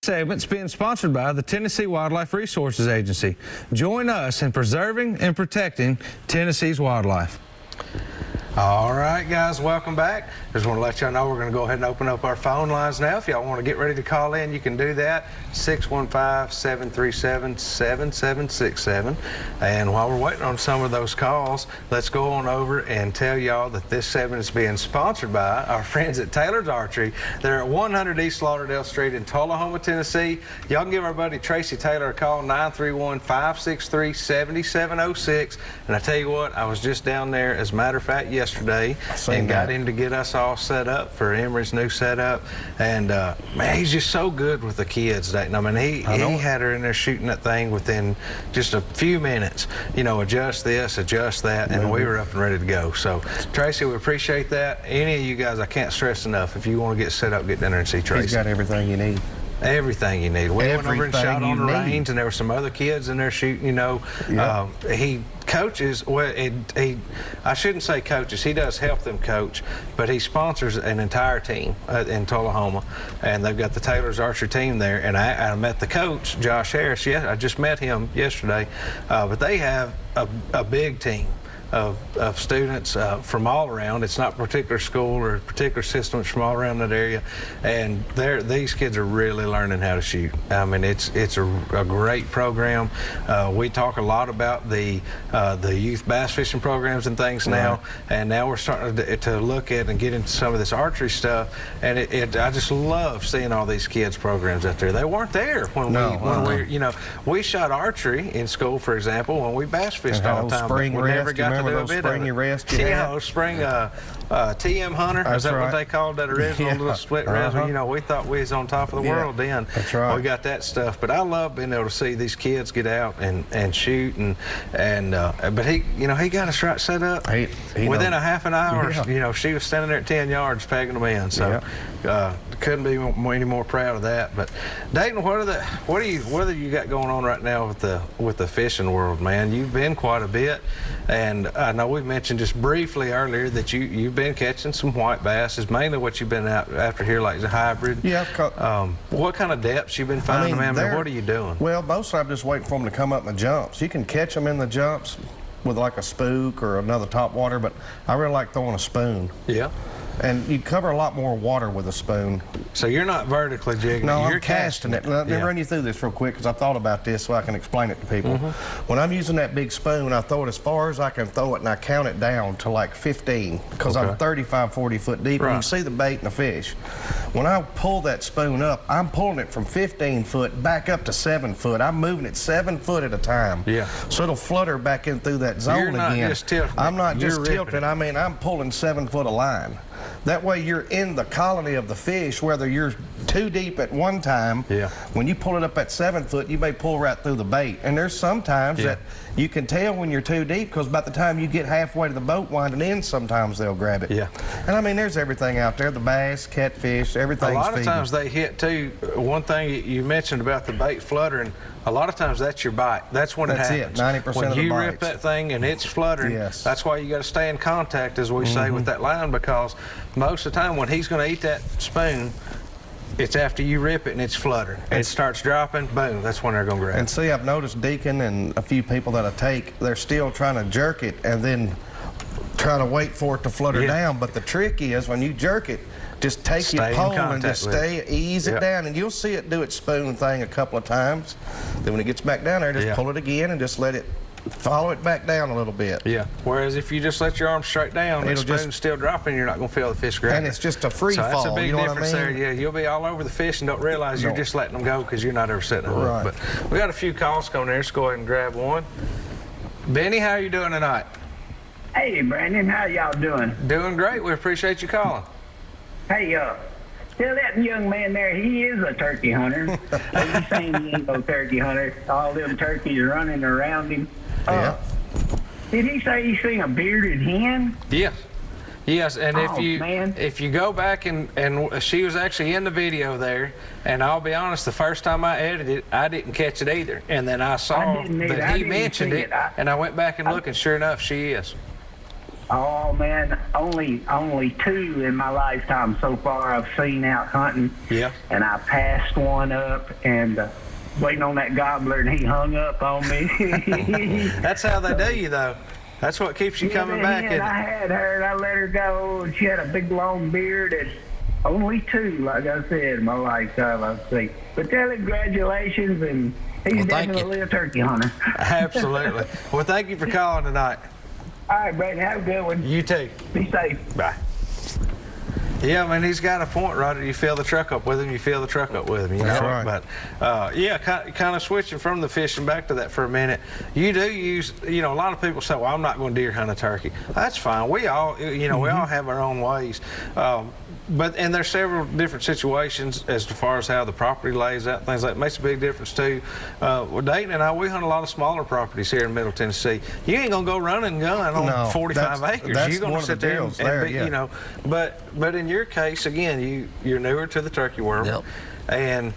Segment's being sponsored by the Tennessee Wildlife Resources Agency. Join us in preserving and protecting Tennessee's wildlife. All right, guys, welcome back. Just want to let y'all know we're going to go ahead and open up our phone lines now. If y'all want to get ready to call in, you can do that, 615-737-7767. And while we're waiting on some of those calls, let's go on over and tell y'all that this segment is being sponsored by our friends at Taylor's Archery. They're at 100 East Lauderdale Street in Tullahoma, Tennessee. Y'all can give our buddy Tracy Taylor a call, 931-563-7706. And I tell you what, I was just down there, as a matter of fact, yesterday and got him to get us all set up for Emery's new setup. And man, he's just so good with the kids, Dayton. I mean, he had her in there shooting that thing within just a few minutes. You know, adjust this, adjust that, and we were up and ready to go. So, Tracy, we appreciate that. Any of you guys, I can't stress enough, if you want to get set up, get down there and see Tracy. He's got everything you need. Everything you need. We went over and shot on the range, and there were some other kids in there shooting, you know. He coaches, well, I shouldn't say coaches, he does help them coach, but he sponsors an entire team in Tullahoma, and they've got the Taylor's Archery team there, and I met the coach, Josh Harris. I just met him yesterday, but they have a big team of students from all around. It's not a particular school or a particular system. It's from all around that area, and these kids are really learning how to shoot. I mean, it's a great program. We talk a lot about the youth bass fishing programs and things now, and now we're starting to look at and get into some of this archery stuff. And I just love seeing all these kids programs out there. They weren't there when we shot archery in school, for example, when we bass fished all the time. Spring we rest, never got to do a bit springy of it. rest Spring TM Hunter. Is that what they called that original little split rest? You know, we thought we was on top of the world then. That's right. We got that stuff, but I love being able to see these kids get out and shoot, but he got us right set up. Within a half an hour, you know, she was standing there at 10 yards pegging them in. So couldn't be any more proud of that. But Dayton, what do you got going on right now with the fishing world, man? You've been quite a bit, and I know we mentioned just briefly earlier that you've been catching some white bass. Is mainly what you've been out after here, like the hybrid. Yeah. What kind of depths you been finding, man? What are you doing? Well, mostly I'm just waiting for them to come up in the jumps. You can catch them in the jumps with like a spook or another topwater, but I really like throwing a spoon. Yeah. And you cover a lot more water with a spoon. So you're not vertically jigging. No, you're I'm casting it. Let me run you through this real quick, because I thought about this so I can explain it to people. When I'm using that big spoon, I throw it as far as I can throw it, and I count it down to like 15, because I'm 35, 40 foot deep, and you can see the bait and the fish. When I pull that spoon up, I'm pulling it from 15 foot back up to 7 foot. I'm moving it 7 foot at a time. Yeah. So it'll flutter back in through that zone again. You're not just tilting. I'm not just tilting. I mean, I'm pulling 7 foot of line. That way you're in the colony of the fish, whether you're too deep at one time. When you pull it up at 7 foot, you may pull right through the bait. And there's sometimes that you can tell when you're too deep, because by the time you get halfway to the boat winding in, sometimes they'll grab it. And I mean, there's everything out there, the bass, catfish, everything's A lot of times they hit too. One thing you mentioned about the bait fluttering, a lot of times that's your bite. That's when it happens. 90% of the bites. When you rip that thing and it's fluttering, that's why you got to stay in contact, as we say, with that line, because most of the time when he's going to eat that spoon, it's after you rip it and it's fluttering. It starts dropping, boom, that's when they're going to grab it. And see, I've noticed Deacon and a few people that I take, they're still trying to jerk it and then trying to wait for it to flutter down. But the trick is, when you jerk it, just take your pole and just ease it down, and you'll see it do its spoon thing a couple of times. Then when it gets back down there, just pull it again and just let it follow it back down a little bit. Whereas if you just let your arm straight down, the spoon's still dropping, you're not going to feel the fish grab. And it's just a free fall. That's a big difference there. Yeah, you'll be all over the fish and don't realize you're just letting them go because you're not ever setting them up. But we got a few calls coming there. Let's go ahead and grab one. Benny, how are you doing tonight? Hey, Brandon, how y'all doing? Doing great. We appreciate you calling. Hey, tell that young man there he is a turkey hunter. He's saying he ain't no turkey hunter. All them turkeys running around him. Did he say he seen a bearded hen? Yes, and if you go back and she was actually in the video there, and I'll be honest, the first time I edited it, I didn't catch it either, and then I saw that he mentioned it, and I went back and looked, and sure enough, she is. Oh man, only 2 in my lifetime so far I've seen out hunting. Yeah. And I passed one up and waiting on that gobbler, and he hung up on me. That's how they do you, though. That's what keeps you coming back. And I had her, and I let her go, and she had a big long beard. And only 2, like I said, in my lifetime I've seen. But tell him congratulations, and he's definitely a turkey hunter. Absolutely. Well, thank you for calling tonight. All right, Brady, have a good one. You too. Be safe. Bye. Yeah, I mean, he's got a point, Roger. You fill the truck up with him, you fill the truck up with him, you know? That's right. But, yeah, kind of switching from the fishing back to that for a minute. You do use, you know, a lot of people say, well, I'm not going to deer hunt a turkey. That's fine. We all, you know, we all have our own ways. And there's several different situations as far as how the property lays out, things like that. Makes a big difference too. Well, Dayton and I, we hunt a lot of smaller properties here in Middle Tennessee. You ain't gonna go run and gun on 45 acres. You're gonna sit there and be, you know. But in your case, again, you're newer to the turkey world, and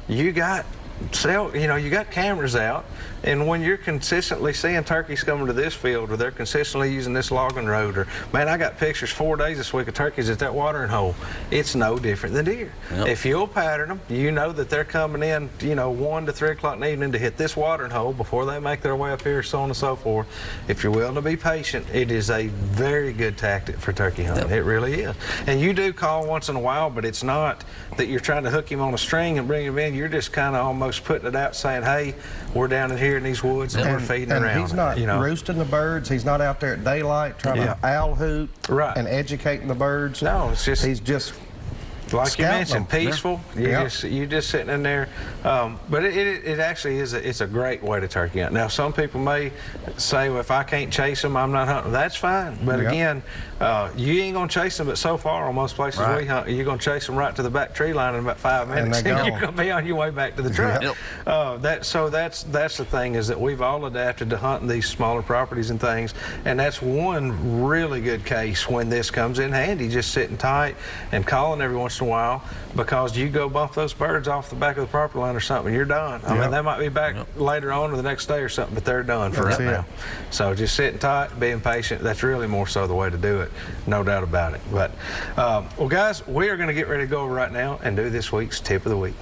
you got you got cameras out, and when you're consistently seeing turkeys coming to this field, or they're consistently using this logging road, or man, I got pictures 4 days this week of turkeys at that watering hole. It's no different than deer. If you'll pattern them, you know that they're coming in, 1 to 3 o'clock in the evening to hit this watering hole before they make their way up here, so on and so forth. If you're willing to be patient, it is a very good tactic for turkey hunting. It really is. And you do call once in a while, but it's not that you're trying to hook him on a string and bring him in. You're just kind of almost putting it out, saying, hey, we're down in here in these woods and we're feeding around. He's not roosting the birds. He's not out there at daylight trying to owl hoot and educating the birds. No, it's just he's just like you mentioned, peaceful. You're just sitting in there. But it actually is it's a great way to turkey hunt. Now, some people may say, well, if I can't chase them, I'm not hunting. That's fine. But again, you ain't gonna chase them. But so far, on most places we hunt, you're gonna chase them right to the back tree line in about 5 minutes, and you're gonna be on your way back to the truck. That's the thing, is that we've all adapted to hunting these smaller properties and things, and that's one really good case when this comes in handy. Just sitting tight and calling every once in a while, because you go bump those birds off the back of the property line or something, you're done. I mean, they might be back later on or the next day or something, but they're done for right now. So just sitting tight, being patient, that's really more so the way to do it, no doubt about it. But, well, guys, we are going to get ready to go over right now and do this week's Tip of the Week.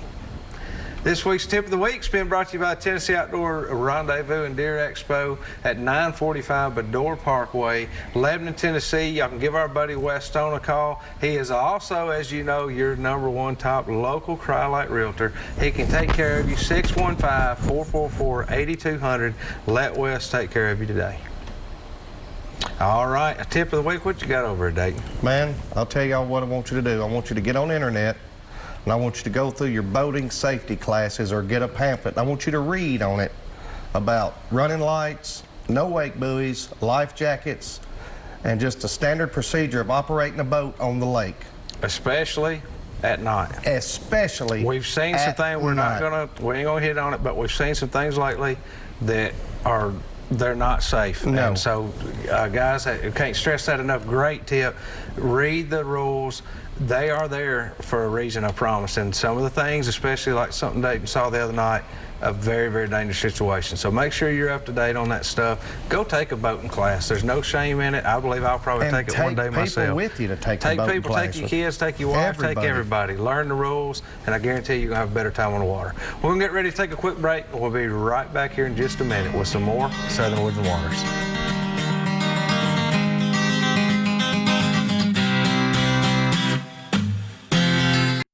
This week's Tip of the Week's been brought to you by Tennessee Outdoor Rendezvous and Deer Expo at 945 Bedore Parkway, Lebanon, Tennessee. Y'all can give our buddy Wes Stone a call. He is also, as you know, your #1 top local Cryolite realtor. He can take care of you. 615-444-8200. Let Wes take care of you today. All right, a Tip of the Week. What you got over at Dayton? Man, I'll tell y'all what I want you to do. I want you to get on the internet, and I want you to go through your boating safety classes or get a pamphlet. I want you to read on it about running lights, no wake buoys, life jackets, and just a standard procedure of operating a boat on the lake. Especially at night. Especially we've seen some things, we ain't gonna hit on it, but we've seen some things lately that they're not safe. No. And so, guys, I can't stress that enough. Great tip. Read the rules. They are there for a reason, I promise. And some of the things, especially like something Dayton saw the other night, a very, very dangerous situation. So make sure you're up to date on that stuff. Go take a boating class. There's no shame in it. I believe I'll probably take it one day myself. Take people with you to take the boating class. Take your kids, take your wife, take everybody. Learn the rules, and I guarantee you're going to have a better time on the water. We're going to get ready to take a quick break, and we'll be right back here in just a minute with some more Southern Woods and Waters.